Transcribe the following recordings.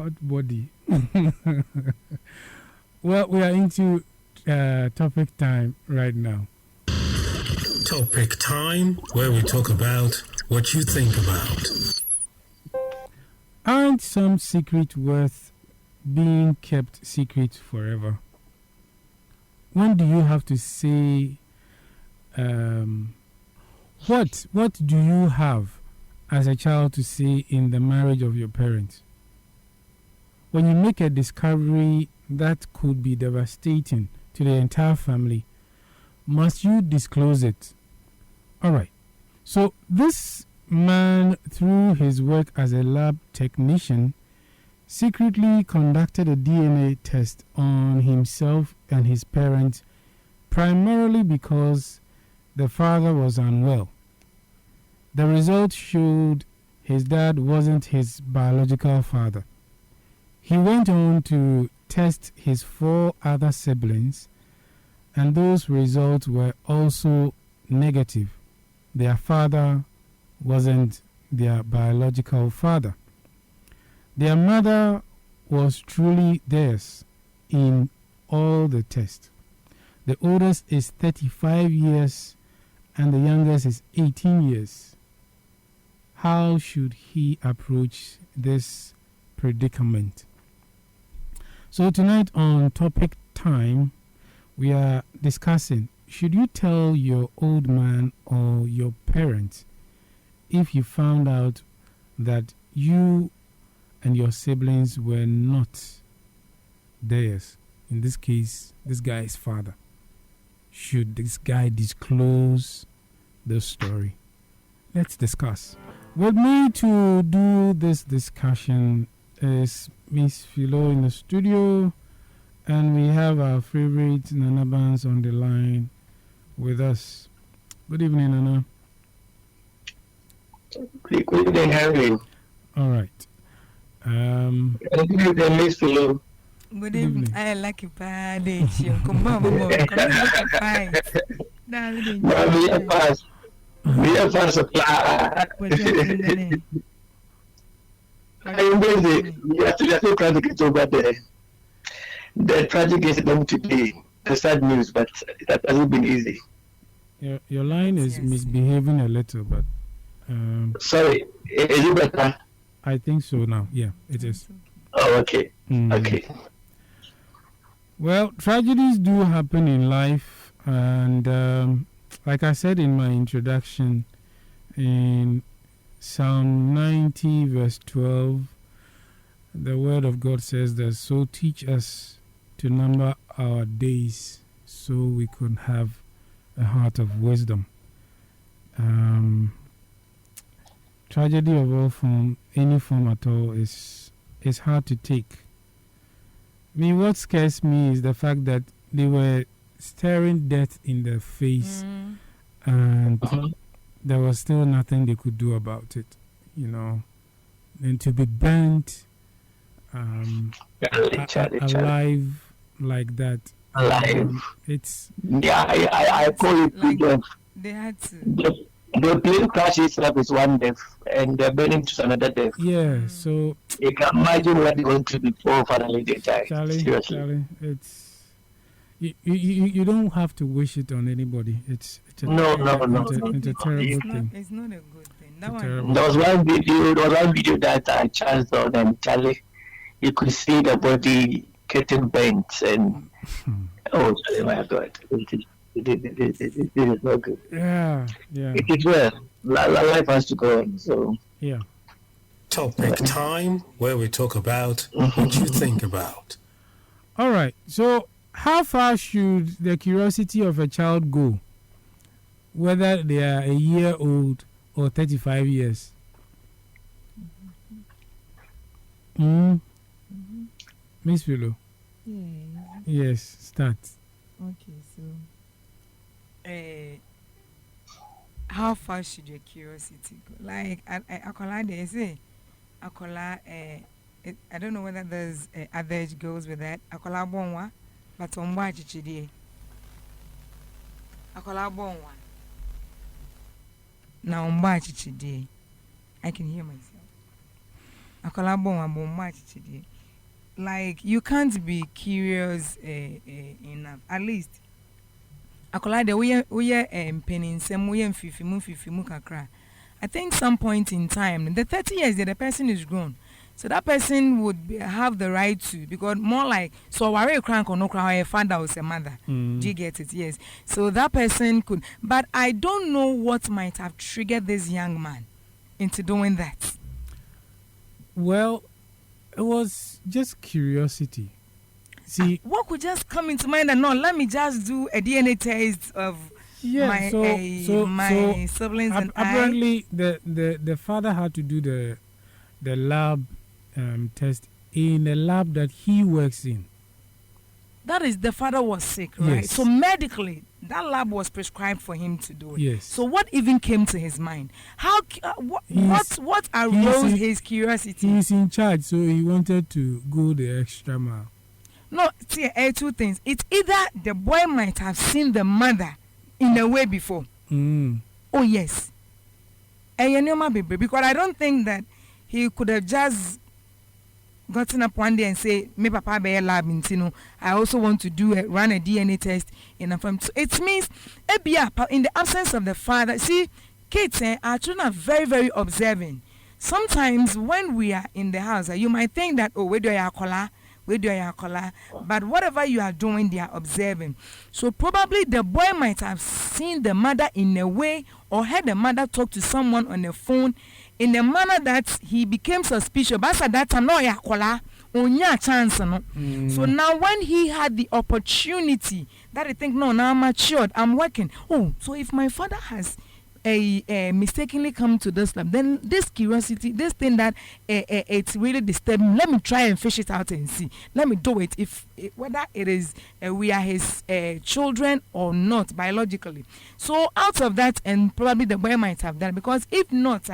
hot body. Well, we are into topic time right now. Topic time, where we talk about what you think about. Aren't some secrets worth being kept secret forever? When do you have to say, what do you have as a child to say in the marriage of your parents? When you make a discovery that could be devastating to the entire family, must you disclose it? All right. So this man, through his work as a lab technician, secretly conducted a DNA test on himself and his parents, primarily because the father was unwell. The result showed his dad wasn't his biological father. He went on to test his 4 other siblings, and those results were also negative. Their father wasn't their biological father. Their mother was truly theirs in all the tests. The oldest is 35 years and the youngest is 18 years. How should he approach this predicament? So tonight on Topic Time, we are discussing, should you tell your old man or your parents if you found out that you and your siblings were not theirs? In this case, this guy's father. Should this guy disclose the story? Let's discuss. With me to do this discussion is Miss Philo in the studio, and we have our favorite Nana Bans on the line with us. Good evening, Nana. Good evening, Harry. All right. Good evening, Miss Philo. Good evening. I like a bad day. Come on, fine. We are fast. We are fast supply. I'm busy. We are still trying to get over the tragic incident today. The sad news, but that hasn't been easy. Your line is misbehaving a little, but sorry, is it better? I think so now. Yeah, it is. Oh, okay. Okay. Well, tragedies do happen in life, and like I said in my introduction, in Psalm 90 verse 12, the word of God says that, so teach us to number our days so we could have a heart of wisdom. Tragedy of all form, any form at all, is hard to take. I mean, what scares me is the fact that they were staring death in their face, and there was still nothing they could do about it, you know. And to be burnt alive like that, it's I call it like they had to. The plane crash itself is one death, and they're burning to another death. Yeah, so you can imagine what they went through before finally they died. Charlie, it's you don't have to wish it on anybody. It's a terrible thing. It's not a good thing. There was one video that I chanced on, and Charlie, you could see the body getting bent, and oh my God. It is not good. Yeah. It is well. Life has to go on. So yeah. Topic time, where we talk about what you think about. All right. So, how far should the curiosity of a child go, whether they are a year old or 35 years? Miss Philo. Yes. Start. Okay. So. How far should your curiosity go? Like Akola, they say, Akola, I don't know whether there's other age goes with that. Akola bonwa, but omwa chichidi. Akola bonwa. Now omwa chichidi. I can hear myself. Akola bonwa chichidi. like you can't be curious enough. At least akola de we mpeninsem we mfifimu kakra. I think some point in time, the 30 years that the person is grown, so that person would have the right to, because more like, so worry crank or no cry, a father or a mother. Do you get it? Yes. So that person could, but I don't know what might have triggered this young man into doing that. Well, it was just curiosity. See, what could just come into mind and no, let me just do a DNA test of my siblings and apparently the father had to do the lab test in a lab that he works in. That is, the father was sick, right? Yes. So medically, that lab was prescribed for him to do it. Yes. So what even came to his mind? What arose his curiosity? He's in charge, so he wanted to go the extra mile. No, see, two things. It's either the boy might have seen the mother in a way before. Oh yes. Because I don't think that he could have just gotten up one day and say, "Me papa be a lab in I also want to run a DNA test in a farm." So it means in the absence of the father. See, kids our children are very, very observing. Sometimes when we are in the house, you might think that, oh, where do I call? But whatever you are doing, they are observing. So probably the boy might have seen the mother in a way, or heard the mother talk to someone on the phone in a manner that he became suspicious. But at that time, no, chance. No? So now when he had the opportunity, that I think, no, now I'm matured, I'm working. Oh, so if my father has mistakenly come to this lab, then this curiosity, this thing that it's really disturbing, let me try and fish it out and see. Let me do it, whether it is we are his children or not biologically. So out of that, and probably the boy might have done, because if not,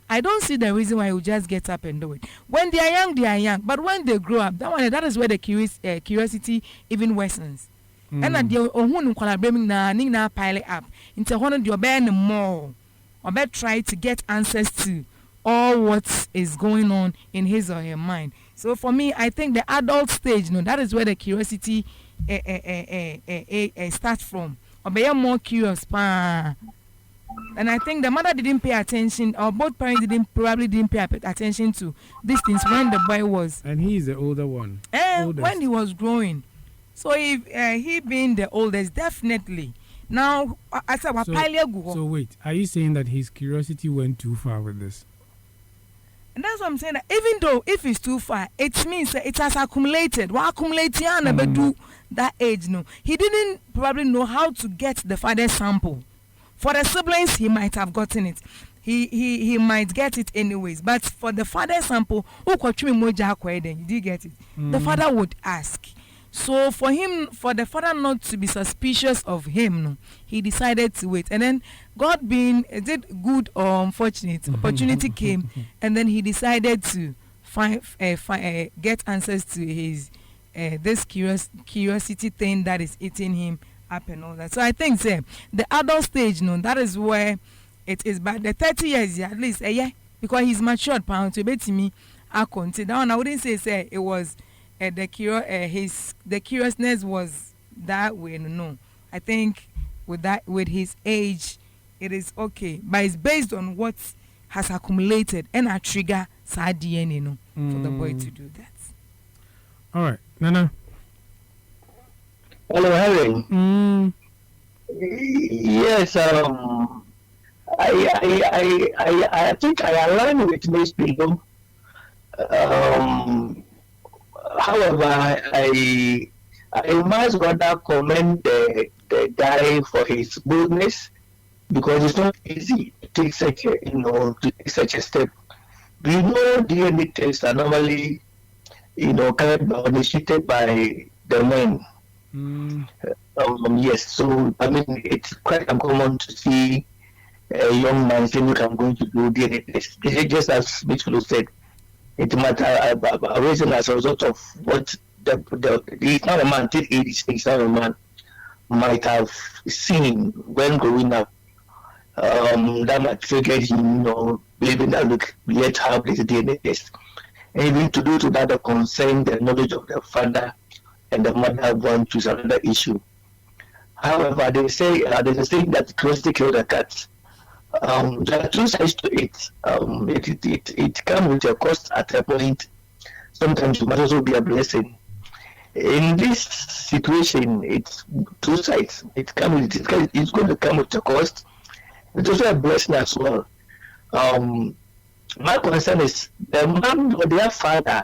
I don't see the reason why you just get up and do it. When they are young, they are young. But when they grow up, that is where the curiosity even worsens. And at the ohun collaborating na pile up into one of your band more, or better try to get answers to all what is going on in his or her mind. So for me, I think the adult stage, that is where the curiosity starts from. Or be more curious, and I think the mother didn't pay attention, or both parents probably didn't pay attention to these things when the boy was. And he is the older one. When he was growing. So if he being the oldest, definitely. Now, so wait, are you saying that his curiosity went too far with this? And that's what I'm saying. That even though if it's too far, it means that it has accumulated. What accumulated do that age? No, he didn't probably know how to get the father's sample. For the siblings, he might have gotten it. He might get it anyways. But for the father's sample, do you get it? The father would ask. So for the father not to be suspicious of him, he decided to wait. And then God being, is it good or unfortunate, opportunity came, and then he decided to get answers to his this curiosity thing that is eating him up and all that. So I think the adult stage, that is where it is. But the 30 years, at least, because he's matured, to bet me, I wouldn't say it was. The curiousness was that way. No, I think with his age, it is okay, but it's based on what has accumulated and a trigger sad DNA, for the boy to do that. All right, Nana. Hello, Harry. Yes. I think I align with most people. However, I must rather commend the guy for his boldness, because it's not easy to take such a step. Do you know DNA tests are normally initiated by the men? Yes, so I mean it's quite uncommon to see a young man saying, "Look, I'm going to do DNA test." This is just as Mitchell said. It might arisen as a result of what he's not a man till 86, not a man might have seen when growing up. That might trigger him, believing that, look, let's have this DNA test. anything to do to that that concern the knowledge of the father and the mother born to is another issue. However, they say there's a saying that curiosity killed the cat. There are two sides to it. It comes with a cost at a point. Sometimes it might also be a blessing. In this situation, it's two sides. It's going to come with a cost. It's also a blessing as well. My concern is the man or their father.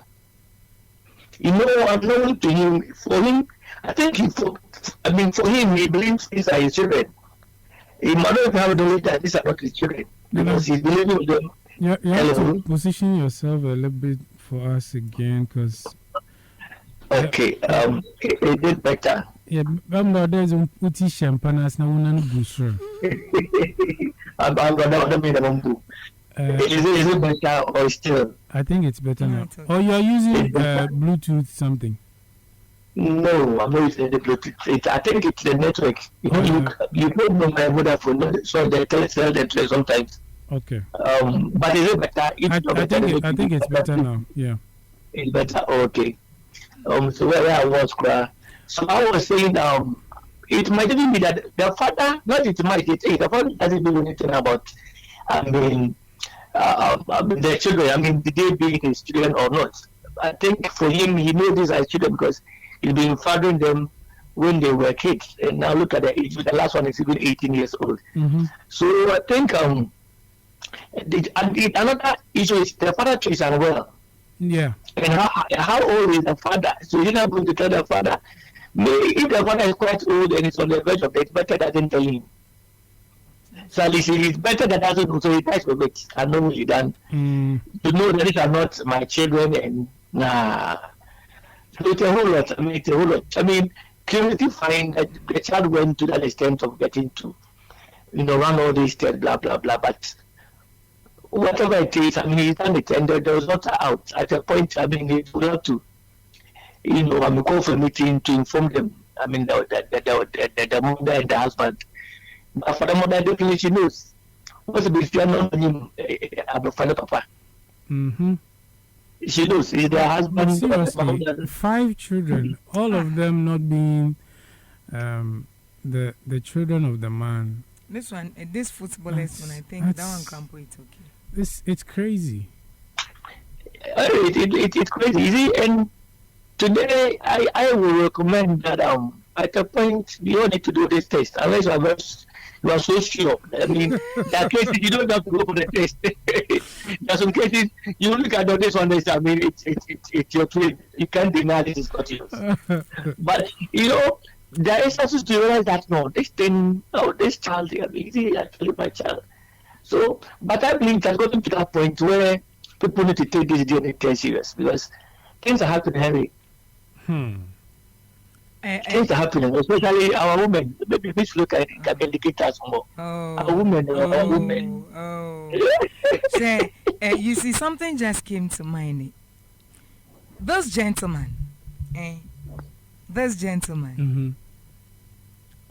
I'm known to him. For him, I think for him, he believes these are his children. He might not have the that these are not his children because he's believing with them. You have to position yourself a little bit for us again, because. Okay, is it better? Yeah, there's a putty champagne as now one booster. I'm gonna make a boo. Is it better or still? I think it's better now. Or you're using Bluetooth something. No, I'm not using the Bluetooth. I think it's the network. You don't know my Vodafone, so they tell the sometimes. Okay. But is it better? I think it's better now. Yeah. It's better. Okay. So where I was, so I was saying, it might even be that the father, not it might, the father doesn't know anything about, the children. Did they being his children or not? I think for him, he knows these are children because he's been fathering them when they were kids. And now look at the age. The last one is even 18 years old. Mm-hmm. So I think another issue is the father is unwell. Yeah. And how old is the father? So you're not going to tell the father. If the father is quite old and it's on the verge of death, better doesn't tell him. So it's better that doesn't know. So he tries to make unknowingly done to know that these are not my children and So it's a whole lot. It's a whole lot. Curiosity find that the child went to that extent of getting to, run all these tests, blah blah blah. But whatever it is, he's done it, and there was not out at a point. He would have to, call for a meeting to inform them. The mother and the husband. But for the mother, definitely she knows. What's the big deal? I'm a father, papa. Mm-hmm. She knows. He's their husband. Seriously, 5 children, all of them not being the children of the man. This one, this footballist one, I think that one can put it okay. It's crazy. It's crazy. You see, and today I will recommend that at a point you don't need to do this test unless you are so sure. There are cases you don't have to go for the test. There are some cases you look at this one. It's your twin. You can't deny this is not yours. But there is instances to realize that this child is actually my child. So, but I believe that's gotten to that point where people need to take this DNA test serious because things are happening heavy. Things are happening, especially our women. Maybe please look at it, can indicate us more. Our women. So, you see, something just came to mind. Those gentlemen, Mm-hmm.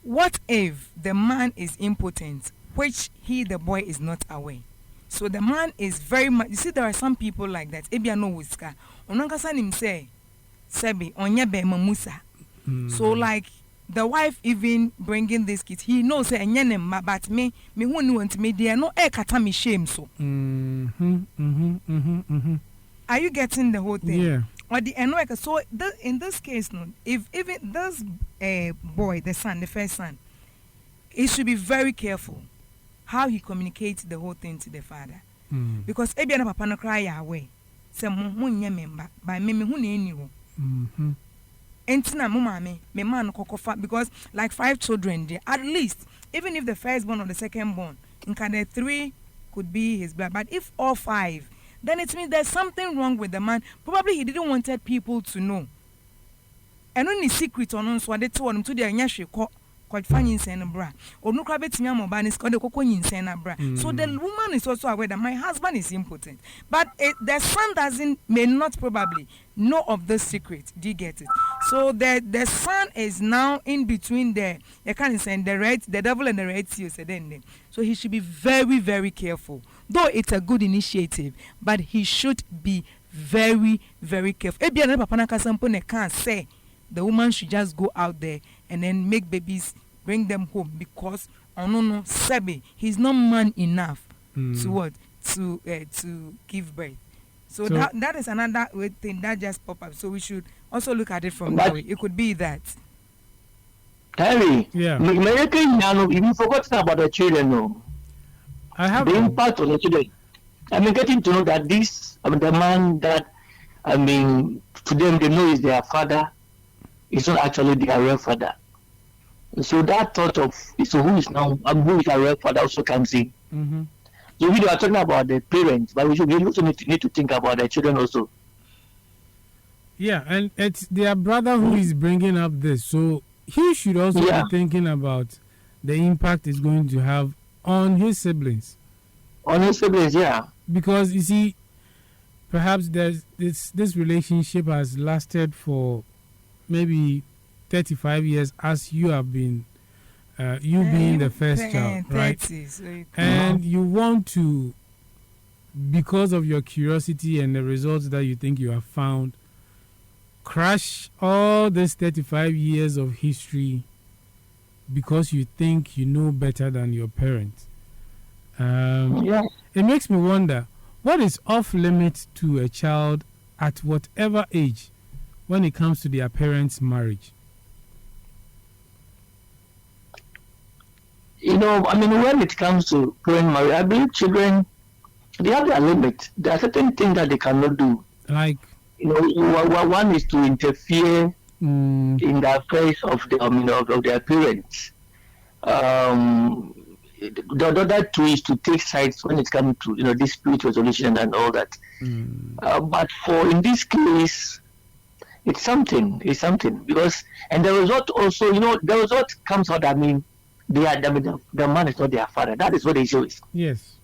What if the man is impotent, which the boy is not aware? So the man is very much. You see, there are some people like that. Ebia no whisker. Onankasa nim say, Sebi onye be mamusa. So like the wife even bringing this kid, he knows say enye but me who want me there no kata me shame so. Are you getting the whole thing? Yeah. Or the so in this case, no, if even this boy, the son, the first son, he should be very careful how he communicates the whole thing to the father, because ebi na papa no cry away, say mo nye member by me who na eni ho. Entina mo mama me man kokofa because like 5 children there at least, even if the firstborn or the secondborn, in kind of 3 could be his blood, but if all 5. Then it means there's something wrong with the man. Probably he didn't want people to know. And only secret on so they told him to the Nyashi quite funny in bra. Or no crabbe tiamo banis called the cocoa in bra. So the woman is also aware that my husband is impotent. But the son may not probably know of the secret. Do you get it? So the son is now in between the devil and the red seal. So he should be very, very careful. Though it's a good initiative, but he should be very, very careful. Ebi another papa na kasampo ne can't say the woman should just go out there and then make babies, bring them home because no Sebi, he's not man enough to what to give birth. So that is another thing that just pop up. So we should also look at it from that way. It could be that. Harry, Yeah. You forgot about the children, no. I have The impact on the children. I mean, getting to know that the man that, to them they know is their father, is not actually their real father. So that thought of who is their real father also comes in. Mm-hmm. So we are talking about the parents, but we also need to think about the children also. Yeah, and it's their brother who is bringing up this, so he should also be thinking about the impact it's going to have on his siblings. On his siblings, yeah. Because you see, perhaps there's this relationship has lasted for maybe 35 years, as you have been, being the first child, right? 30, so and you want to, because of your curiosity and the results that you think you have found, crash all this 35 years of history because you think you know better than your parents. It makes me wonder, what is off limits to a child at whatever age when it comes to their parents' marriage? When it comes to parent marriage, I believe children, they have their limit. There are certain things that they cannot do. Like? One is to interfere in the affairs of their parents. The other two is to take sides when it comes to dispute resolution and all that. But in this case, it's something because the result also the result comes out. The man is not their father. That is what the issue is. Yes.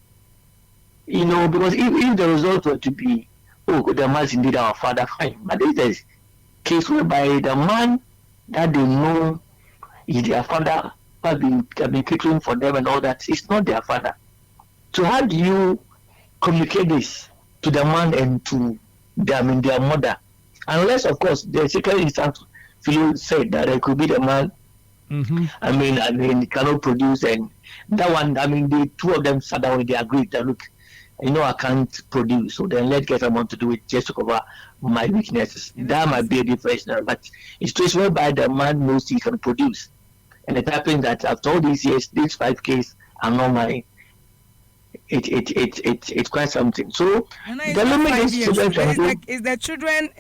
Because if the result were to be, the man is indeed our father, fine. But this is a case whereby the man that they know is their father has been catering for them and all that. It's not their father. So how do you communicate this to the man and to their mother? Unless, of course, the second instance said that it could be the man. Mm-hmm. Cannot produce, and that one. The two of them sat down and they agreed that look, I can't produce, so then let's get someone to do it just to cover my weaknesses. That might be a difference now, but it's just whereby the man knows he can produce, and it happens that after all these years, these 5 cases are not mine. It's quite something. So the limit is children. Is the children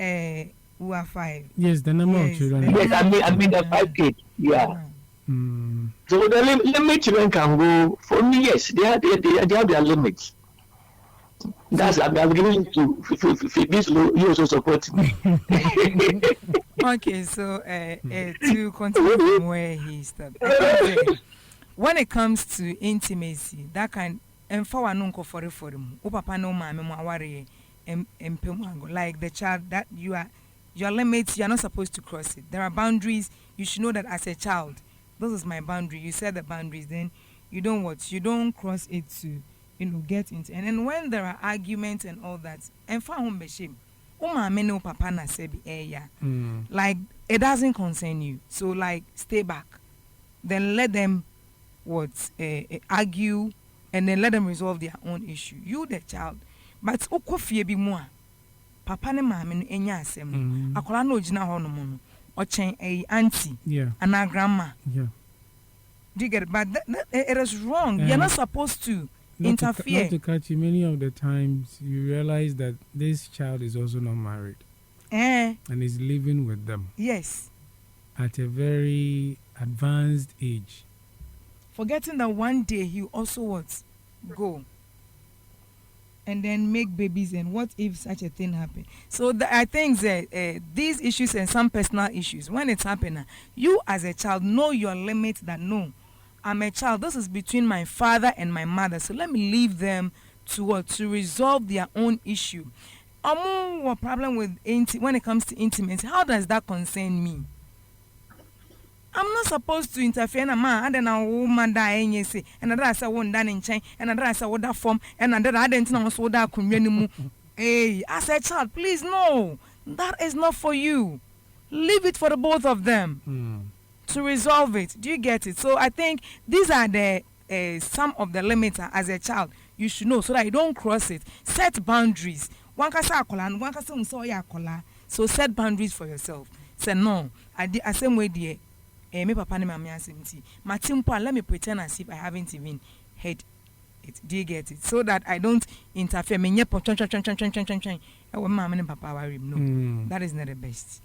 who are 5? Yes, the number of children. Yes, the 5 kids. Yeah. So the limit children can go. For me, yes, they have their limits. That's I'm giving to this. You also support me. Okay, so to continue from where he stopped. When it comes to intimacy, that kind empower nunko for him. O papa no mama mo aware like the child that your limits, you are not supposed to cross it. There are boundaries. You should know that as a child, this is my boundary. You set the boundaries, then you don't cross it to get into. And then when there are arguments and all that, and for home be shame. No papa na sebi like it doesn't concern you. So like stay back. Then let them argue, and then let them resolve their own issue. You the child. But ukofie bi mu a papa ne maame no enya asem. Akola no gina ho no mo. Ochen auntie and a grandma. Yeah. Do you get it? But it is wrong. You're not supposed to interfere. Not to catch you, many of the times you realize that this child is also not married. And is living with them. Yes. At a very advanced age. Forgetting that one day he also go and then make babies, and what if such a thing happen? So I think that these issues and some personal issues, when it's happening, you as a child know your limits. That no, I'm a child. This is between my father and my mother. So let me leave them to resolve their own issue. What problem with when it comes to intimacy? How does that concern me? I'm not supposed to interfere in a man, and then a woman die and you say, and another I say one done in chain, and another I say what that form, and another I didn't know so that could Hey, as a child, please no. That is not for you. Leave it for the both of them to resolve it. Do you get it? So I think these are the some of the limits as a child you should know so that you don't cross it. Set boundaries. One can say akola and one can say unso akola. So set boundaries for yourself. Say no. I same way dear. Me papa ni mama asemti. Matimpo, let me pretend as if I haven't even heard it. Do you get it? So that I don't interfere. Me nyepo chon. Mama and papa worry. No, that is not the best.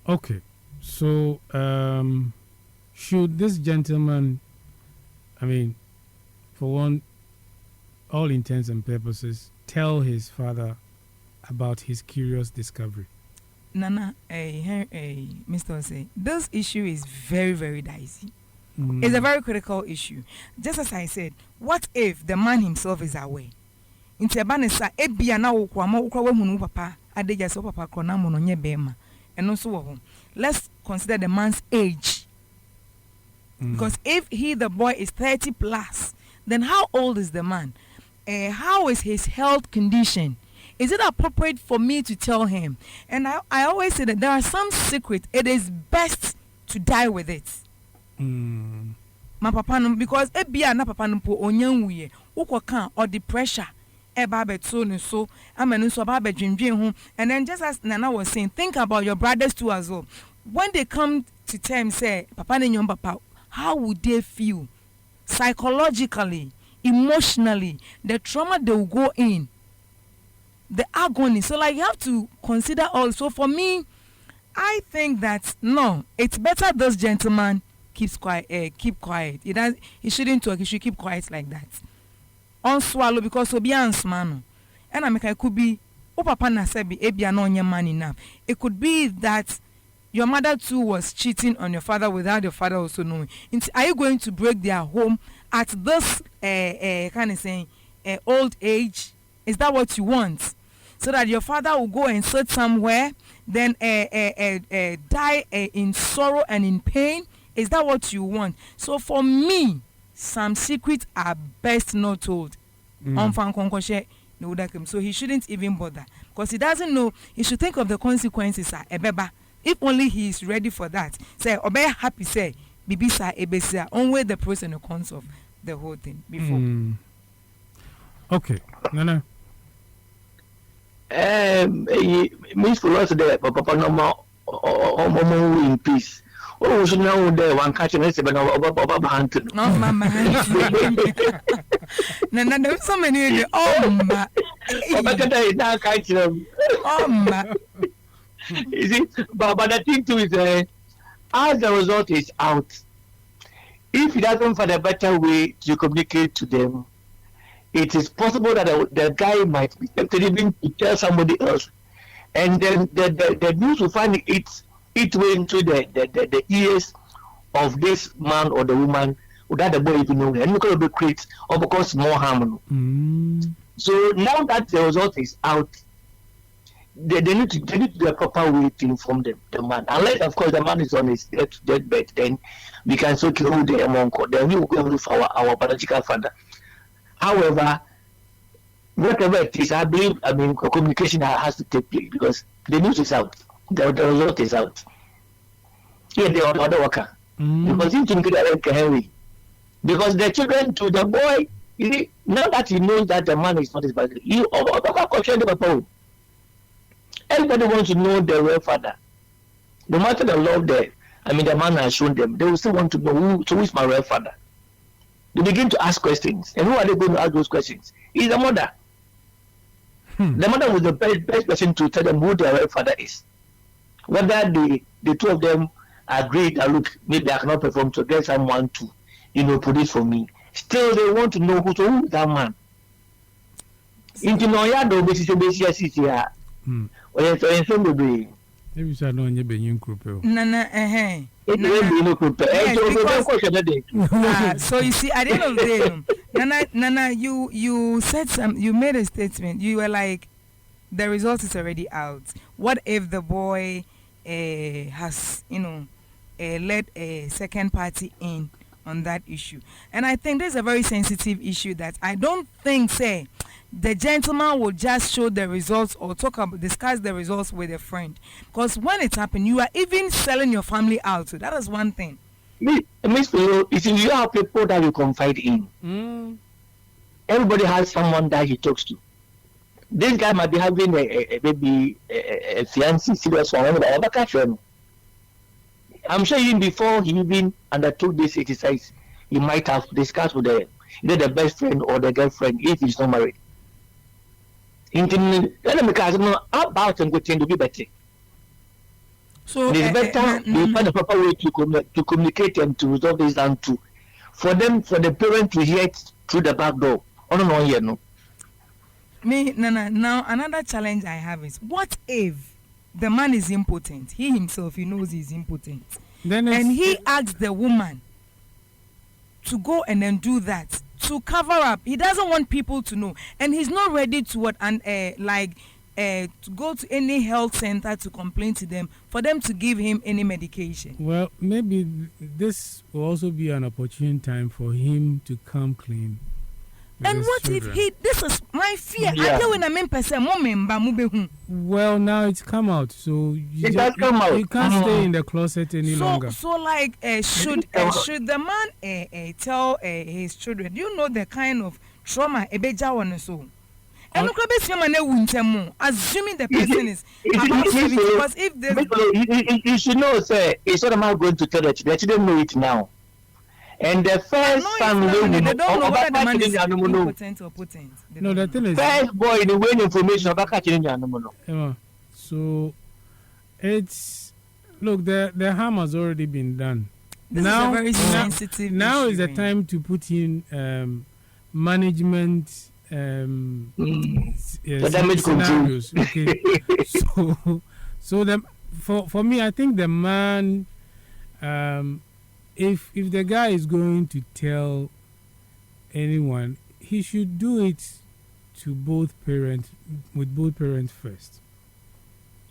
Okay, so should this gentleman, I mean, for one, all intents and purposes, tell his father about his curious discovery? Nana, Mr. Ose, this issue is very, very dicey. It's a very critical issue. Just as I said, what if the man himself is away? Intiabanesa ebia na ukwa wehunu papa adeja so papa krona mo no nye bema eno so wo. Let's consider the man's age. Because if the boy is 30 plus, then how old is the man? How is his health condition? Is it appropriate for me to tell him? And I always say that there are some secrets. It is best to die with it. My papa no, because ebia na papa no po onyanwuye ukoka or the pressure eba beto no so amenu so ba bedwendwen ho. And then just as Nana was saying, think about your brothers too as well. When they come to terms say papa ne nyom papa, how would they feel psychologically, emotionally, the trauma they will go in, the agony. So like you have to consider also. For me, I think that no, it's better those gentlemen keep quiet. He shouldn't talk. He should keep quiet like that. On swallow because obi ansmano. And I make it could be o papa na sebi ebia no onye man enough. It could be that your mother too was cheating on your father without your father also knowing. Are you going to break their home at this kind of saying old age? Is that what you want? So that your father will go and sit somewhere, then die in sorrow and in pain? Is that what you want? So for me, some secrets are best not told. So he shouldn't even bother. Because he doesn't know, he should think of the consequences. If only he is ready for that. Say, obey happy, say, Bibisa, Ebesia, only the pros and the cons of the whole thing before. Okay, Nana. Miss for us there, Papa no more in peace. Oh, so now there one catching us, but Baba Hunt. No, Mamma. Nana, there's so many. Oh, ma. Now catching them. Oh, ma. You see, but the thing too is, as the result is out, if he doesn't find a better way to communicate to them, it is possible that the guy might be tempted even to tell somebody else, and then the news will find its way into the ears of this man or the woman without the boy even knowing, and because of the create or because more harm. So now that the result is out, they need to do a proper way to inform them, the man. Unless, of course, the man is on his deathbed, then we can say, okay, who the among, then we will go look for our biological father. However, whatever it is, I believe, communication has to take place because the news is out, the result is out. Here, the other worker. Because he can get Henry. Because the children to the boy, now that he knows that the man is not his father, everybody wants to know their real father. No matter the love the man has shown them, they will still want to know who is my real father. They begin to ask questions. And who are they going to ask those questions? It's the mother. The mother was the best person to tell them who their real father is. Whether the two of them agreed that, look, maybe I cannot perform to get someone to, produce for me. Still, they want to know who is that man. Into Noyado, basically, Maybe I know you being group. Nana, so you see, at the end of the day, Nana, you said you made a statement. You were like, the result is already out. What if the boy has, let a second party in on that issue? And I think there's a very sensitive issue that I don't think, the gentleman will just show the results or discuss the results with a friend. Because when it happened, you are even selling your family out. So that is one thing. Miss Philo, you have people that you confide in. Everybody has someone that he talks to. This guy might be having maybe a fiancé, serious one. I'm sure even before he even undertook this exercise, he might have discussed with the best friend or the girlfriend if he's not married. About and good to be better. So it's better you find a proper way to communicate and to resolve this than to for the parent to hear it through the back door. Oh no, here no. Now another challenge I have is, what if the man is impotent? He himself, he knows he's impotent, and he asks the woman to go and then do that to cover up. He doesn't want people to know, and he's not ready to to go to any health center to complain to them for them to give him any medication. Well, maybe this will also be an opportune time for him to come clean. And what children. If this is my fear. Well, now it's come out, so you can't stay in the closet any longer. So like, should the man tell his children? Do you know the kind of trauma ebeja one so? And assuming the person is about 70, because if there's you should know, sir, it's not about going to tell the children know it now. And the first son, they don't know whether the man is impotent or potent. No, the thing is, first boy in the way information about catching the so it's look, the harm has already been done. This is a very sensitive now issue, is the time to put in management scenarios. Okay, so for me, I think the man, if the guy is going to tell anyone, he should do it to both parents, with both parents first.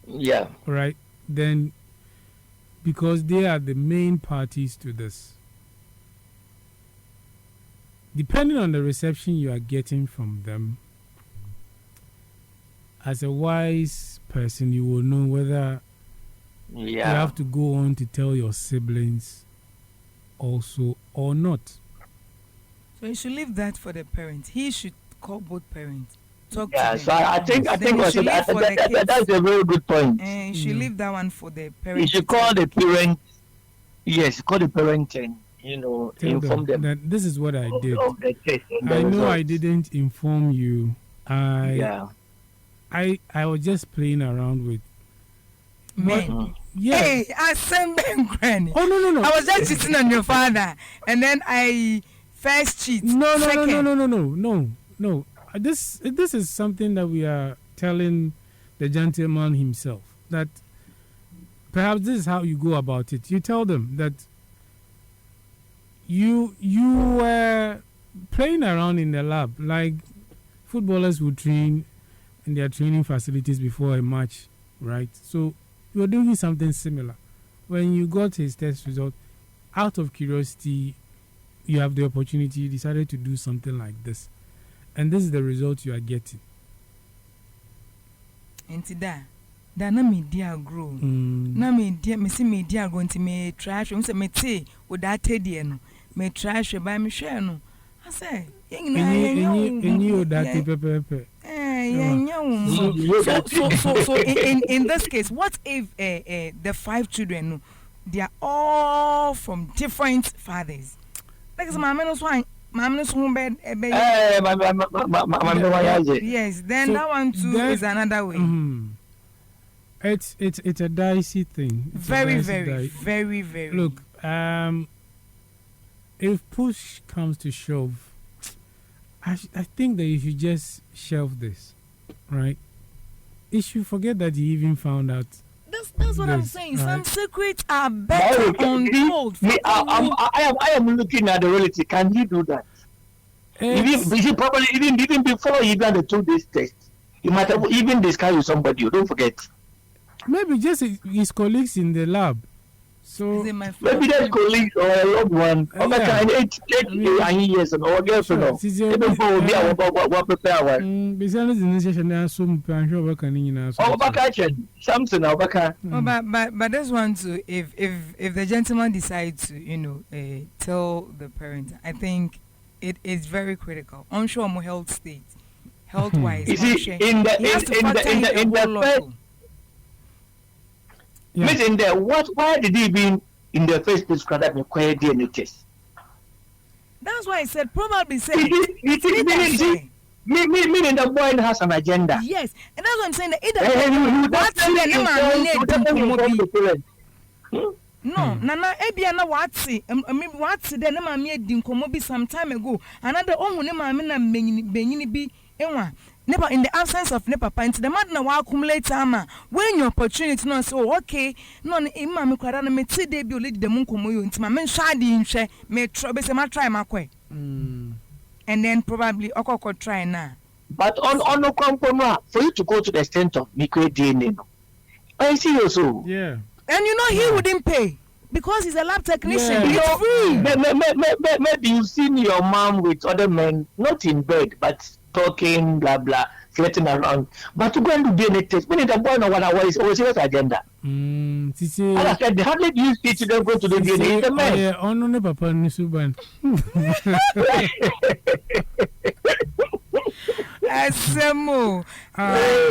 Yeah. Right? Then, because they are the main parties to this. Depending on the reception you are getting from them, as a wise person, you will know whether you have to go on to tell your siblings also or not. So you should leave that for the parents. He should call both parents. Talk to them. So I think also that's a very good point. And you should leave that one for the parents. You should call the parents. Yes, call the parent and inform them that this is what I did. I know I didn't inform you. I was just playing around with men. Yes. Hey, I sent them granny. Oh no. I was just cheating on your father, and then I first cheat. No. This is something that we are telling the gentleman himself, that perhaps this is how you go about it. You tell them that you were playing around in the lab like footballers would train in their training facilities before a match, right? So you were doing something similar. When you got his test result, out of curiosity, you have the opportunity, you decided to do something like this. And this is the result you are getting. And that na media grow. Na media, me see media going to me trash. Me say me tea with that teddy no. Me trash by me share no. I say, you that pepe. So in this case, what if the 5 children, they are all from different fathers? Like my menos one. Yes, then so that one too is another way. It's a dicey thing. Very. Look, if push comes to shove, I think that you should just shelve this, right? You should forget that you even found out. That's what I'm saying. Right? Some secrets are better untold. I am looking at the reality. Can you do that? Even before you even took this test, you might have even discussed with somebody. Don't forget. Maybe just his colleagues in the lab. So Is it my Maybe fault? there's colleagues or a loved one. Over yeah. time, I mean, years and our girlfriend. sure. No. Since Even for me, I will prepare one. besides the initiation, there are some plan working in Oh, vacation. Something now, vacation. Oh, but this one too. If the gentleman decides to, tell the parent, I think it is very critical. Unsure of health state, health wise. You see, in the first. Yeah. Miss in there, why did he be in the first place that me quite DNA test? That's why I said probably say Meaning the boy has an agenda. yes, and that's what I'm saying. That either no, Nana Ebiana Watsi, I mean Watsi, then my mere dinkomobi some time ago. Another own mamma Benini be never in the absence of Nepa Pint, the madna will accumulate time when your opportunity not so okay. None in Mamma Quadana may see they be lead the Munkomo into my men shady in share, may trouble some try my quay. And then probably Oko could try now. But on no compromise for you to go to the extent of Mikwe DNA. I see you so. Yeah. And he wouldn't pay because he's a lab technician. Yeah. It's free. Maybe you've seen your mom with other men, not in bed, but talking, blah, blah, flirting around. But to go and do DNA test, meaning the boy no one is always serious agenda. And I said, how did you see to them go to the DNA? The man. Yeah, on the papa Nisuban.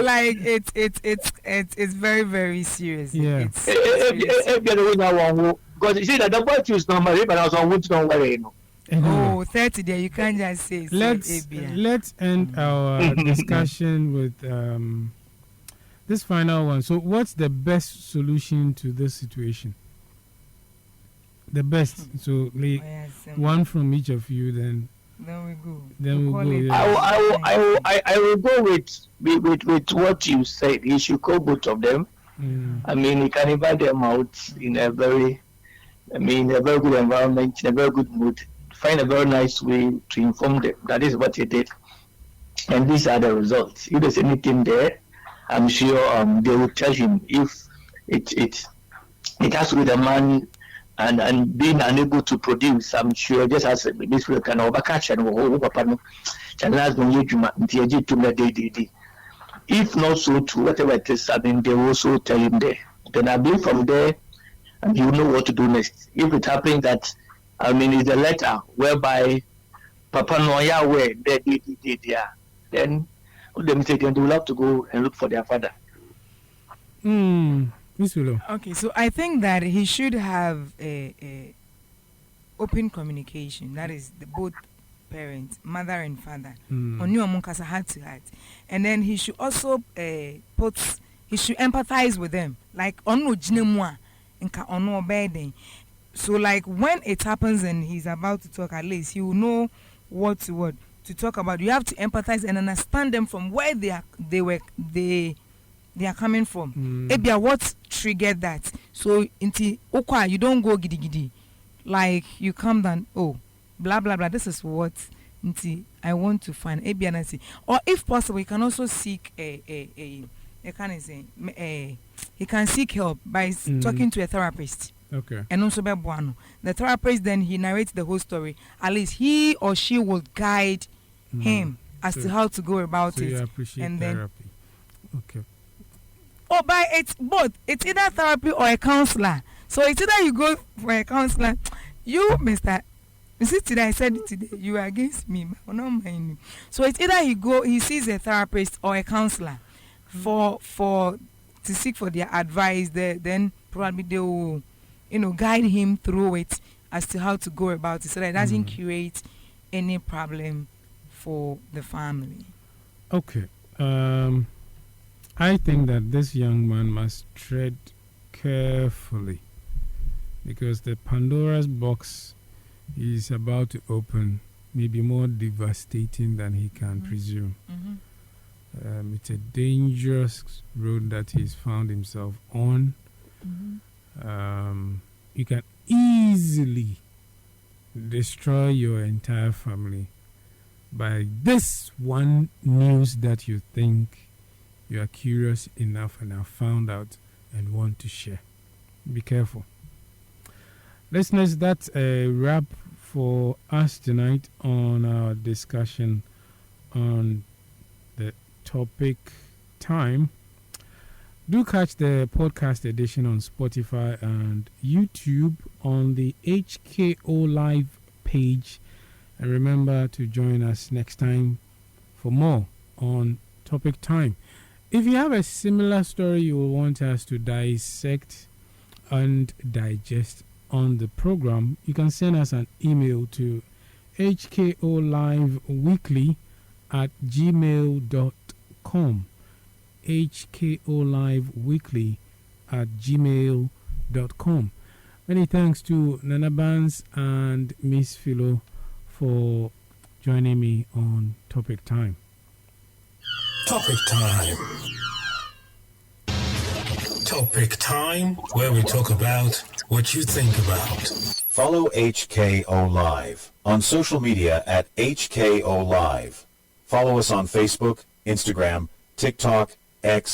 Like it's very, very serious. Yeah. Because you see that the boy choose normally, but I was on which don't worry. Oh, 30 there, you can't just say. Let's end our discussion with this final one. So, what's the best solution to this situation? The best. So, one from each of you, then we go. Then we'll go. Yeah. I will go with what you said. You should call both of them. I mean, you can invite them out in a very good environment, in a very good mood. Find a very nice way to inform them. That is what he did, and these are the results. If there's anything there, I'm sure they will tell him. If it has to be the man and being unable to produce, I'm sure just as this will can overcatch and if not so too, whatever it is, I mean they will also tell him there. Then I believe from there, and you know what to do next. If it happens that it's a letter whereby Papa Noya where they are, then they will have to go and look for their father. Okay, so I think that he should have a open communication. That is the both parents, mother and father, on your munkasa heart to heart, and then he should also he should empathize with them, like ono jinemwa nka ono obeding. So like when it happens and he's about to talk, at least he will know what to talk about. You have to empathize and understand them from where they are coming from. Ebia, what triggered that? So you don't go giddy giddy, like you come down. Oh, blah blah blah. This is what I want to find. Ebia Nancy, or if possible, you can also seek he can seek help by talking to a therapist. Okay. And also by Buano. The therapist then he narrates the whole story. At least he or she will guide him as to how to go about it. You appreciate and therapy. Okay. Oh, by it's both. It's either therapy or a counselor. So it's either you go for a counselor. You, Mr. You see today I said it today. You are against me. But not mind me. So it's either he sees a therapist or a counselor for to seek for their advice. Then probably they will guide him through it as to how to go about it so that it doesn't create any problem for the family. Okay. I think that this young man must tread carefully because the Pandora's box he is about to open may be more devastating than he can presume. It's a dangerous road that he's found himself on. You can easily destroy your entire family by this one news that you think you are curious enough and have found out and want to share. Be careful. Listeners, that's a wrap for us tonight on our discussion on the topic time. Do catch the podcast edition on Spotify and YouTube on the HKO Live page. And remember to join us next time for more on topic time. If you have a similar story you will want us to dissect and digest on the program, you can send us an email to hkoliveweekly@gmail.com. hkoliveweekly@gmail.com. Many thanks to Nana Bans and Miss Philo for joining me on Topic Time. Topic Time. Topic Time, where we talk about what you think about. Follow HKO Live on social media at HKO Live. Follow us on Facebook, Instagram, TikTok, X,